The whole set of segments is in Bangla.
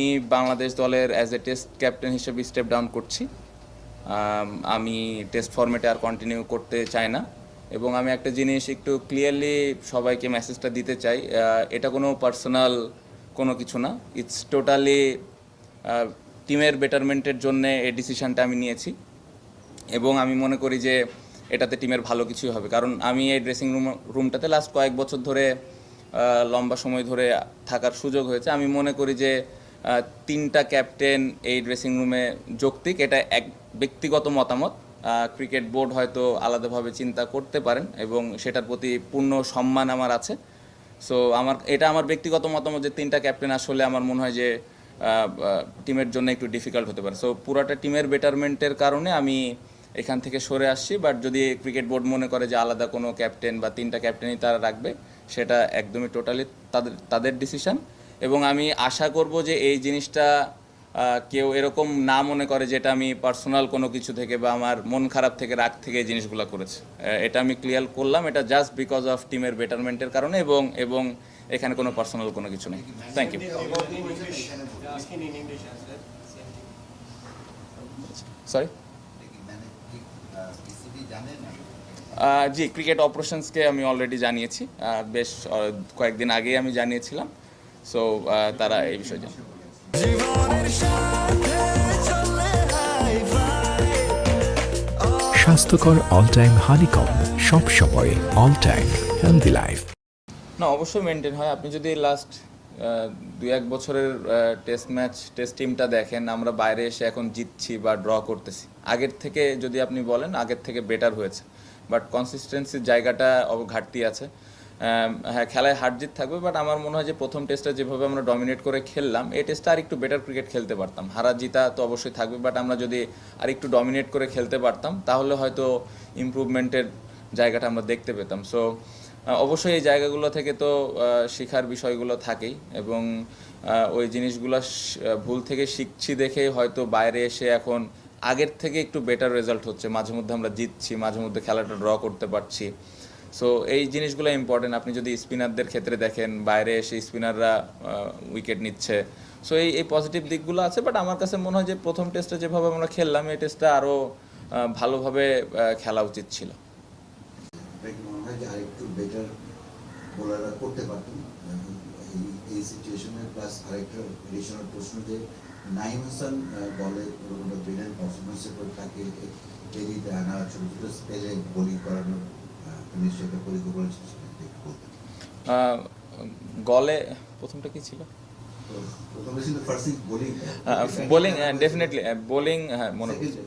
আমি বাংলাদেশ দলের অ্যাজ এ টেস্ট ক্যাপ্টেন হিসেবে স্টেপ ডাউন করছি। আমি টেস্ট ফরম্যাটে আর কন্টিনিউ করতে চাই না এবং আমি একটা জিনিস একটু ক্লিয়ারলি সবাইকে মেসেজটা দিতে চাই, এটা কোনো পার্সোনাল কোনো কিছু না, ইটস টোটালি টিমের বেটারমেন্টের জন্য এই ডিসিশানটা আমি নিয়েছি এবং আমি মনে করি যে এটাতে টিমের ভালো কিছুই হবে। কারণ আমি এই ড্রেসিং রুমটাতে লাস্ট কয়েক বছর ধরে লম্বা সময় ধরে থাকার সুযোগ হয়েছে। আমি মনে করি যে তিনটা ক্যাপ্টেন এই ড্রেসিং রুমে যৌক্তিক, এটা এক ব্যক্তিগত মতামত। ক্রিকেট বোর্ড হয়তো আলাদাভাবে চিন্তা করতে পারেন এবং সেটার প্রতি পূর্ণ সম্মান আমার আছে। সো এটা আমার ব্যক্তিগত মতামত যে তিনটা ক্যাপ্টেন আসলে আমার মনে হয় যে টিমের জন্য একটু ডিফিকাল্ট হতে পারে। সো পুরাটা টিমের বেটারমেন্টের কারণে আমি এখান থেকে সরে আসছি। বাট যদি ক্রিকেট বোর্ড মনে করে যে আলাদা কোনো ক্যাপ্টেন বা তিনটা ক্যাপ্টেনই তারা রাখবে, সেটা একদমই টোটালি তাদের ডিসিশন। এবং আমি আশা করব যে এই জিনিসটা কেউ এরকম না মনে করে যে এটা আমি পার্সোনাল কোনো কিছু থেকে বা আমার মন খারাপ থেকে রাগ থেকে এই জিনিসগুলো করেছে। এটা আমি ক্লিয়ার করলাম, এটা জাস্ট বিকজ অফ টিমের বেটারমেন্টের কারণে এবং এখানে কোনো পার্সোনাল কোনো কিছু নেই। Thank you. সরি, জি, ক্রিকেট অপারেশনসকে আমি অলরেডি জানিয়েছি, বেশ কয়েকদিন আগেই আমি জানিয়েছিলাম। সো তারা এই বিষয়ে জানে। স্বাস্থ্যকর অল টাইম হানিকম, সব সময় অল টাইম হেলদি লাইফ। না, অবশ্যই মেনটেন হয়। আপনি যদি লাস্ট 2-1 বছরের টেস্ট টিমটা দেখেন, আমরা বাইরে এসে এখন জিতছি বা ড্র করতেছি। আগের থেকে যদি আপনি বলেন, আগের থেকে বেটার হয়েছে, বাট কনসিস্টেন্সির জায়গাটা ঘাটতি আছে। হ্যাঁ, খেলায় হার জিত থাকবে, বাট আমার মনে হয় যে প্রথম টেস্টটা যেভাবে আমরা ডমিনেট করে খেললাম, এই টেস্টটা আর একটু বেটার ক্রিকেট খেলতে পারতাম। হারা জিতা তো অবশ্যই থাকবে, বাট আমরা যদি আর একটু ডমিনেট করে খেলতে পারতাম তাহলে হয়তো ইমপ্রুভমেন্টের জায়গাটা আমরা দেখতে পেতাম। সো অবশ্যই এই জায়গাগুলো থেকে তো শেখার বিষয়গুলো থাকেই এবং ওই জিনিসগুলো ভুল থেকে শিখছি দেখে হয়তো বাইরে এসে এখন আগের থেকে একটু বেটার রেজাল্ট হচ্ছে। মাঝে মধ্যে আমরা জিতছি, মাঝে মধ্যে খেলাটা ড্র করতে পারছি। সো এই জিনিসগুলো ইম্পর্টেন্ট। আপনি যদি স্পিনারদের ক্ষেত্রে দেখেন, বাইরে এসে স্পিনাররা উইকেট নিচ্ছে। সো এই পজিটিভ দিকগুলো আছে, বাট আমার কাছে মনে হয় যে প্রথম টেস্টে যেভাবে আমরা খেললাম, এই টেস্টটা আরও ভালোভাবে খেলা উচিত ছিল। আরেকটু বেটার বোলাররা করতে পারতেন এই সিচুয়েশনে। প্লাস আরেকটা এডিশনাল প্রশ্ন যে নাইম হাসান বলে ব্রিলিয়ান্ট পারফরমেন্সের পর তাকে এরিতে আনা, ছোট ছোট স্পেলে বোলিং করানোর নিশ্চয়ই একটা পরিকল্পনা ছিল। গলে প্রথমটা কি ছিল? বোলিং ডেফিনেটলি, হ্যাঁ মনে পড়ছে।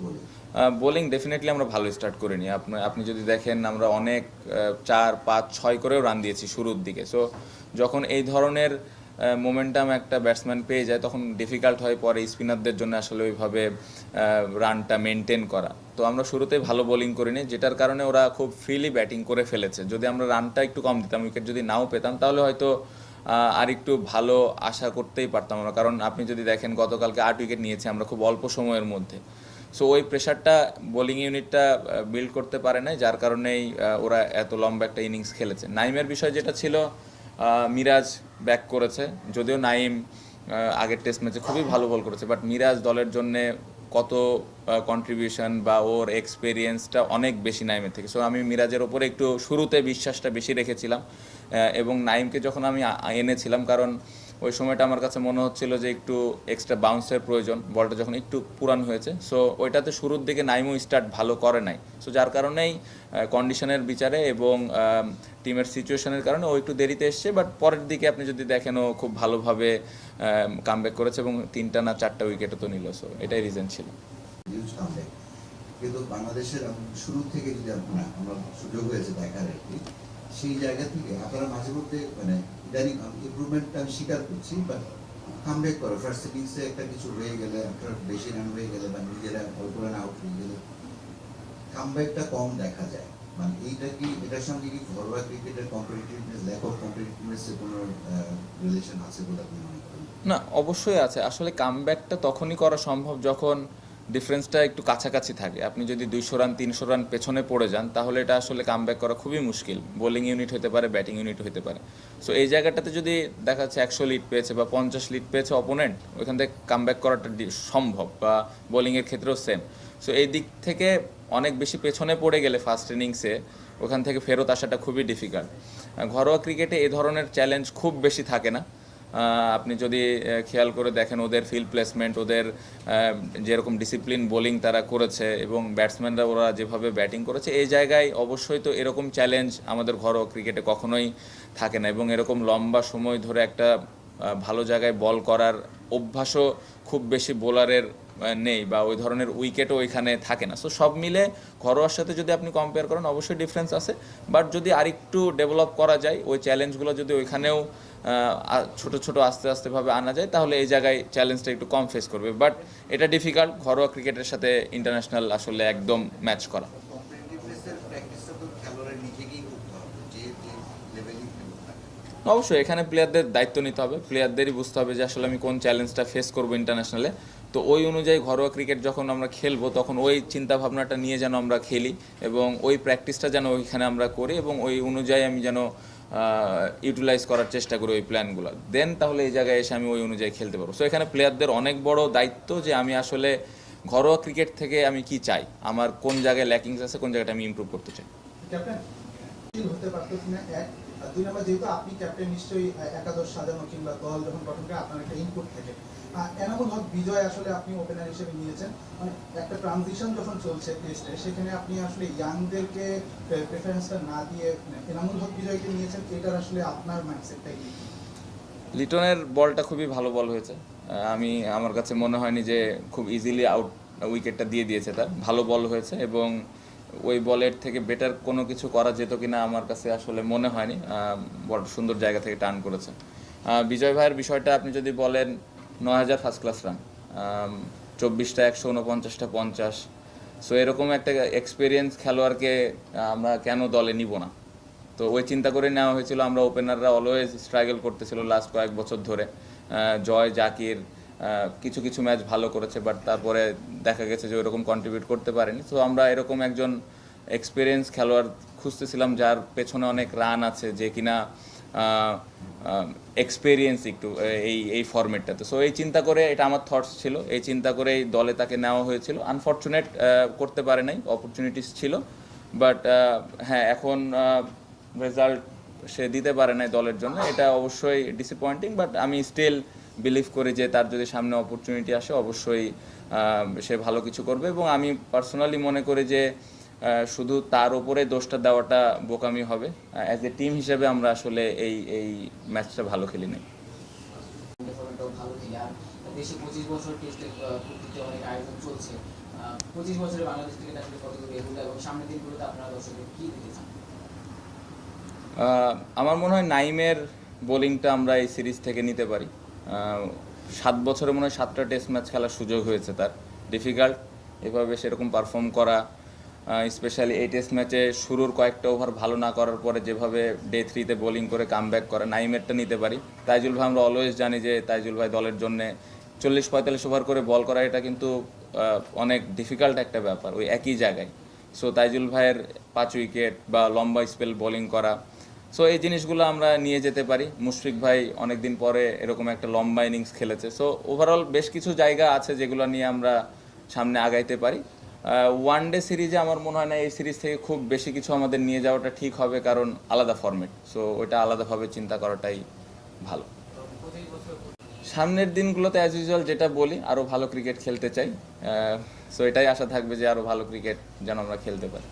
বোলিং ডেফিনেটলি আমরা ভালো স্টার্ট করিনি। আপনি যদি দেখেন, আমরা অনেক 4-5-6 করেও রান দিয়েছি শুরুর দিকে। সো যখন এই ধরনের মোমেন্টাম একটা ব্যাটসম্যান পেয়ে যায়, তখন ডিফিকাল্ট হয় পরে স্পিনারদের জন্য আসলে ওইভাবে রানটা মেনটেন করা। তো আমরা শুরুতেই ভালো বোলিং করিনি, যেটার কারণে ওরা খুব ফ্রিলি ব্যাটিং করে ফেলেছে। যদি আমরা রানটা একটু কম দিতাম, উইকেট যদি নাও পেতাম, তাহলে হয়তো আর একটু ভালো আশা করতেই পারতাম আমরা। কারণ আপনি যদি দেখেন, গতকালকে 8 উইকেট নিয়েছি আমরা খুব অল্প সময়ের মধ্যে। সো ওই প্রেশারটা বোলিং ইউনিটটা বিল্ড করতে পারে না, যার কারণেই ওরা এত লম্বা একটা ইনিংস খেলেছে। নাইমের বিষয় যেটা ছিল, মিরাজ ব্যাক করেছে, যদিও নাইম আগের টেস্ট ম্যাচে খুবই ভালো বল করেছে, বাট মিরাজ দলের জন্যে কত কন্ট্রিবিউশন বা ওর এক্সপিরিয়েন্সটা অনেক বেশি নাইমের থেকে। সো আমি মিরাজের ওপরে একটু শুরুতে বিশ্বাসটা বেশি রেখেছিলাম এবং নাইমকে যখন আমি এনেছিলাম, কারণ ওই সময়টা আমার কাছে মনে হচ্ছিল যে একটু এক্সট্রা বাউন্সের প্রয়োজন, বলটা যখন একটু পুরান হয়েছে। সো ওইটাতে শুরুর দিকে নাইমও স্টার্ট ভালো করে নাই। সো যার কারণেই কন্ডিশনের বিচারে এবং টিমের সিচুয়েশনের কারণে ও একটু দেরিতে এসছে, বাট পরের দিকে আপনি যদি দেখেন, ও খুব ভালোভাবে কামব্যাক করেছে এবং 3টা না 4টা উইকেটও তো নিল। সো এটাই রিজন ছিল। কিন্তু বাংলাদেশের শুরু থেকে যদি আমরা সুযোগ হয়েছে দেখার, সেই জায়গা থেকে আপনারা মাঝে মধ্যে মানে ইদানিং ইমপ্রুভমেন্টটা আমি স্বীকার করছি, বাট কামব্যাক করো ফার্স্ট ইনিংসে একটা কিছু হয়ে গেলে, একটা বেশি রান হয়ে গেলে বা নিজেরা অল্প রান আউট হয়ে গেলে কামব্যাকটা কম দেখা যায়। মানে এটার সঙ্গে কি ঘরোয়া ক্রিকেটের কম্পিটিটিভনেস, ল্যাক অফ কম্পিটিটিভনেসের কোনো রিলেশন আছে বলে আপনি মনে করেন? না, অবশ্যই আছে। আসলে কামব্যাকটা তখনই করা সম্ভব যখন ডিফারেন্সটা একটু কাছাকাছি থাকে। আপনি যদি 200 রান 300 রান পেছনে পড়ে যান তাহলে এটা আসলে কামব্যাক করা খুবই মুশকিল। বোলিং ইউনিট হতে পারে, ব্যাটিং ইউনিট হতে পারে। সো এই জায়গাটাতে যদি দেখা যাচ্ছে 100 লিড পেয়েছে বা 50 লিড পেয়েছে অপোনেন্ট, ওইখান থেকে কামব্যাক করাটা সম্ভব, বা বোলিংয়ের ক্ষেত্রেও সেম। সো এই দিক থেকে অনেক বেশি পেছনে পড়ে গেলে ফার্স্ট ইনিংসে ওখান থেকে ফেরত আসাটা খুবই ডিফিকাল্ট। ঘরোয়া ক্রিকেটে এই ধরনের চ্যালেঞ্জ খুব বেশি থাকে না। আপনি যদি খেয়াল করে দেখেন ওদের ফিল্ড প্লেসমেন্ট, ওদের যেরকম ডিসিপ্লিন বোলিং তারা করেছে এবং ব্যাটসম্যানরা ওরা যেভাবে ব্যাটিং করেছে, এই জায়গায় অবশ্যই তো এরকম চ্যালেঞ্জ আমাদের ঘরোয়া ক্রিকেটে কখনোই থাকে না। এবং এরকম লম্বা সময় ধরে একটা ভালো জায়গায় বল করার অভ্যাসও খুব বেশি বোলারের নেই, বা ওই ধরনের উইকেটও ওইখানে থাকে না। সো সব মিলে ঘরোয়ার সাথে যদি আপনি কম্পেয়ার করেন অবশ্যই ডিফারেন্স আছে, বাট যদি আরেকটু ডেভেলপ করা যায়, ওই চ্যালেঞ্জগুলো যদি ওইখানেও ছোট ছোট আস্তে আস্তেভাবে আনা যায়, তাহলে এই জায়গায় চ্যালেঞ্জটা একটু কম ফেস করবে। বাট এটা ডিফিকাল্ট ঘরোয়া ক্রিকেটের সাথে ইন্টারন্যাশনাল আসলে একদম ম্যাচ করা। কম্পিটিটিভনেসের প্র্যাকটিসটা তো খেলোয়াড়ের নিজেকেই করতে হবে, যে লেভেলই খেলুক না কেন। অবশ্যই এখানে প্লেয়ারদের দায়িত্ব নিতে হবে, প্লেয়ারদেরই বুঝতে হবে যে আসলে আমি কোন চ্যালেঞ্জটা ফেস করবো ইন্টারন্যাশনালে। তো ওই অনুযায়ী ঘরোয়া ক্রিকেট যখন আমরা খেলবো তখন ওই চিন্তা ভাবনাটা নিয়ে যেন আমরা খেলি, এবং ওই প্র্যাকটিসটা যেন ওইখানে আমরা করি, এবং ওই অনুযায়ী আমি যেন ইউটিলাইজ করার চেষ্টা করি ওই প্ল্যানগুলো। দেন তাহলে এই জায়গায় এসে আমি ওই অনুযায়ী খেলতে পারবো। সো এখানে প্লেয়ারদের অনেক বড় দায়িত্ব যে আমি আসলে ঘরোয়া ক্রিকেট থেকে আমি কি চাই, আমার কোন জায়গায় ল্যাকিংস আছে, কোন জায়গাটা আমি ইমপ্রুভ করতে চাই। ক্যাপ্টেন হতে পারতো কিনা, এক। আর দুই নম্বর, যেহেতু আপনি ক্যাপ্টেন, নিশ্চয়ই একাদশ সাজানো কিংবা দল যখন গঠন করে আপনার একটা ইনপুট থাকে। এনামুল হক বিজয় আসলে আপনি ওপেনার হিসেবে নিয়েছেন, মানে একটা ট্রানজিশন যখন চলছে টেস্টে, সেখানে আপনি আসলে ইয়াংদেরকে প্রেফারেন্সটা না দিয়ে এনামুল হক বিজয়কে নিয়েছেন, এটার আসলে আপনার মাইন্ডসেটটাই কি? লিটনের বলটা খুবই ভালো বল হয়েছে। আমার কাছে মনে হয়নি যে খুব ইজিলি আউট উইকেটটা দিয়ে দিয়েছে, তার ভালো বল হয়েছে, এবং ওই বলের থেকে বেটার কোনো কিছু করা যেত কিনা আমার কাছে আসলে মনে হয়নি। বল সুন্দর জায়গা থেকে টার্ন করেছে। বিজয় ভাইয়ের বিষয়টা আপনি যদি বলেন, 9000 ফার্স্ট ক্লাস রান, 24টা 100, 49টা 50। সো এরকম একটা এক্সপিরিয়েন্স খেলোয়াড়কে আমরা কেন দলে নিব না? তো ওই চিন্তা করে নেওয়া হয়েছিল। আমরা ওপেনাররা অলওয়েজ স্ট্রাগল করতেছিল লাস্ট কয়েক বছর ধরে। জয়, জাকির কিছু কিছু ম্যাচ ভালো করেছে, বাট তারপরে দেখা গেছে যে ওইরকম কন্ট্রিবিউট করতে পারেনি। তো আমরা এরকম একজন এক্সপিরিয়েন্স খেলোয়াড় খুঁজতেছিলাম যার পেছনে অনেক রান আছে, যে কিনা এক্সপিরিয়েন্স একটু এই ফরম্যাটটাতে। সো এই চিন্তা করে, এটা আমার থটস ছিল, এই চিন্তা করেই দলে তাকে নেওয়া হয়েছিল। আনফর্চুনেট করতে পারে নাই, অপরচুনিটিস ছিল, বাট হ্যাঁ এখন রেজাল্ট সে দিতে পারে নাই দলের জন্য, এটা অবশ্যই ডিসঅ্যাপয়েন্টিং। বাট আমি স্টিল বিলিভ করি যে তার যদি সামনে অপরচুনিটি আসে অবশ্যই সে ভালো কিছু করবে, এবং আমি পার্সোনালি মনে করি যে শুধু তার উপরে দোষটা দেওয়াটা বোকামি হবে। অ্যাজ এ টিম হিসেবে আমরা আসলে এই ম্যাচটা ভালো খেলি নাই। ভালো খেলে আর দেশে 25 বছর টেস্টের প্রতিটি অনেক আয়োজন চলছে। 25 বছরে বাংলাদেশ ক্রিকেট আসলে কতদূর এগোলো এবং সামনের দিনগুলোতে আপনারা দর্শকদের কি দিতে চান? আমার মনে হয় নাইমের বোলিংটা আমরা এই সিরিজ থেকে নিতে পারি। 7 বছরে মনে হয় 7টা টেস্ট ম্যাচ খেলার সুযোগ হয়েছে তার। ডিফিকাল্ট এভাবে সেরকম পারফর্ম করা, স্পেশালি এই টেস্ট ম্যাচে শুরুর কয়েকটা ওভার ভালো না করার পরে যেভাবে ডে 3-তে বোলিং করে কামব্যাক করা, নাইমেরটা নিতে পারি। তাইজুল ভাই, আমরা অলওয়েজ জানি যে তাইজুল ভাই দলের জন্য 40-45 ওভার করে বল করা, এটা কিন্তু অনেক ডিফিকাল্ট একটা ব্যাপার ওই একই জায়গায়। সো তাইজুল ভাইয়ের 5 উইকেট বা লম্বা স্পেল বোলিং করা, সো এই জিনিসগুলো আমরা নিয়ে যেতে পারি। মুশফিক ভাই অনেকদিন পরে এরকম একটা লম্বা ইনিংস খেলেছে। সো ওভারঅল বেশ কিছু জায়গা আছে যেগুলো নিয়ে আমরা সামনে আগাইতে পারি। ওয়ান ডে সিরিজে আমার মনে হয় না এই সিরিজ থেকে খুব বেশি কিছু আমাদের নিয়ে যাওয়াটা ঠিক হবে, কারণ আলাদা ফরম্যাট। সো ওইটা আলাদাভাবে চিন্তা করাটাই ভালো। সামনের দিনগুলোতে অ্যাজ ইউজুয়াল যেটা বলি, আরও ভালো ক্রিকেট খেলতে চাই। সো এটাই আশা থাকবে যে আরও ভালো ক্রিকেট যেন আমরা খেলতে পারি।